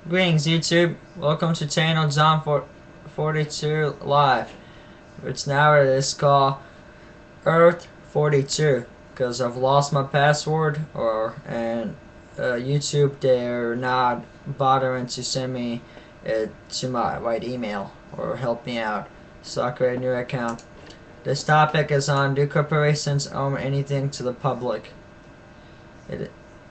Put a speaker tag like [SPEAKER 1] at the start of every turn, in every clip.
[SPEAKER 1] Greetings YouTube, welcome to channel John 42 Live, which now it is called Earth 42 because I've lost my password and YouTube they're not bothering to send me it to my right email or help me out, so I create a new account. This topic is on do corporations own anything to the public?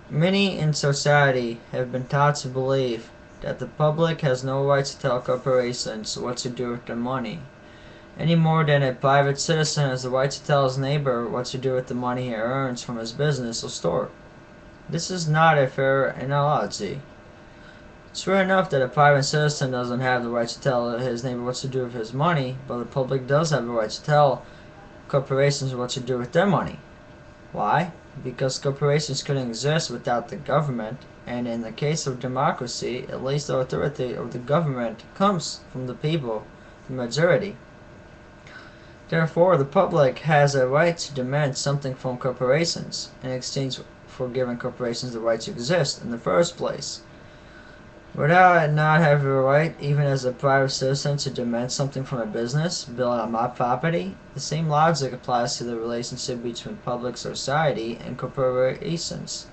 [SPEAKER 1] Many in society have been taught to believe that the public has no right to tell corporations what to do with their money, any more than a private citizen has the right to tell his neighbor what to do with the money he earns from his business or store. This is not a fair analogy. It's true enough that a private citizen doesn't have the right to tell his neighbor what to do with his money, but the public does have the right to tell corporations what to do with their money. Why? Because corporations couldn't exist without the government, and in the case of democracy, at least the authority of the government comes from the people, the majority. Therefore, the public has a right to demand something from corporations in exchange for giving corporations the right to exist in the first place. Without not having a right, even as a private citizen, to demand something from a business built on my property, the same logic applies to the relationship between public society and corporations.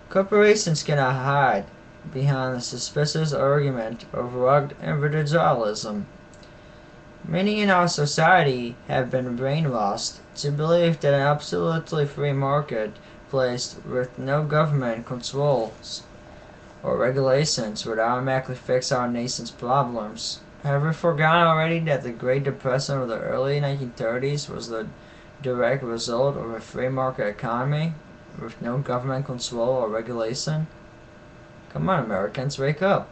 [SPEAKER 1] Corporations cannot hide behind the suspicious argument of rugged individualism. Many in our society have been brainwashed to believe that an absolutely free market placed with no government controls or regulations would automatically fix our nation's problems. Have we forgotten already that the Great Depression of the early 1930s was the direct result of a free market economy with no government control or regulation? Come on, Americans, wake up.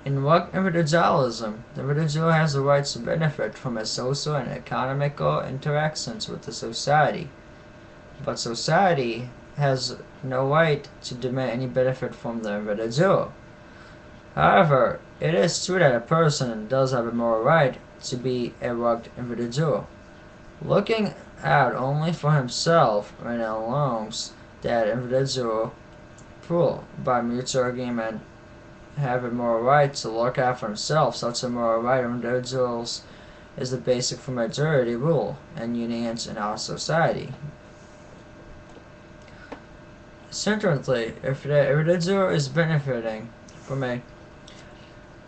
[SPEAKER 1] In what individualism, the individual has the right to benefit from his social and economical interactions with the society, but society has no right to demand any benefit from the individual. However, it is true that a person does have a moral right to be a rugged individual, looking out only for himself when it allows that individual will, by mutual agreement, have a moral right to look out for himself. Such a moral right of individuals is the basic for majority rule and unions in our society. Certainly, if the individual is benefiting from a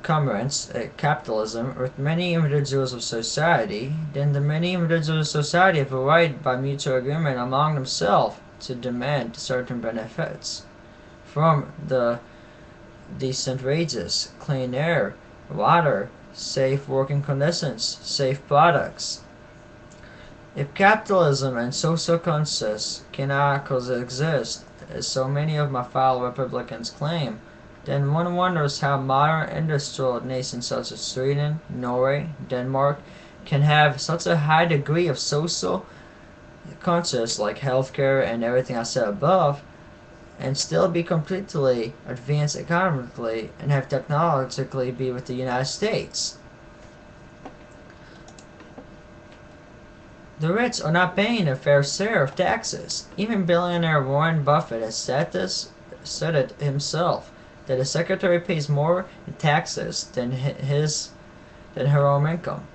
[SPEAKER 1] commerce, a capitalism, with many individuals of society, then the many individuals of society have a right by mutual agreement among themselves to demand certain benefits from the decent wages, clean air, water, safe working conditions, safe products. If capitalism and social conscience cannot coexist, as so many of my fellow Republicans claim, then one wonders how modern industrial nations such as Sweden, Norway, Denmark can have such a high degree of social conscience like healthcare and everything I said above, and still be completely advanced economically and have technologically be with the United States. The rich are not paying a fair share of taxes. Even billionaire Warren Buffett has said it himself, that the secretary pays more in taxes than her own income.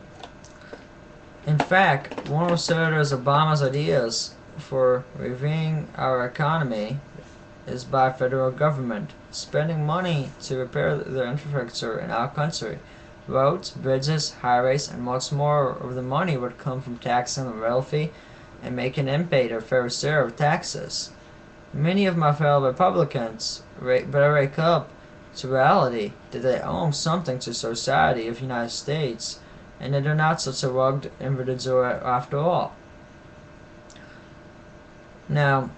[SPEAKER 1] In fact, one of Senator Obama's ideas for reviewing our economy is by federal government spending money to repair the infrastructure in our country. Roads, bridges, highways, and much more of the money would come from taxing the wealthy and making them pay their fair share of taxes. Many of my fellow Republicans better wake up to reality that they owe something to society of the United States and that they're not such a rugged individual after all. Now,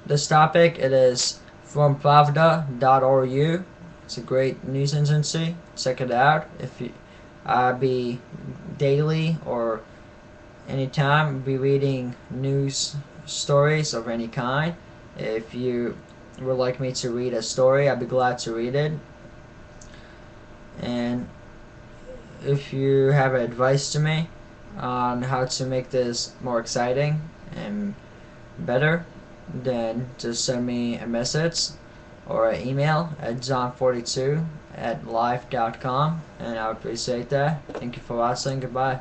[SPEAKER 1] this topic, it is from pravda.ru. It's a great news agency. Check it out. I be daily or anytime be reading news stories of any kind. If you would like me to read a story, I'd be glad to read it. And if you have advice to me on how to make this more exciting and better, then just send me a message or an email at john42@life.com, and I would appreciate that. Thank you for watching. Goodbye.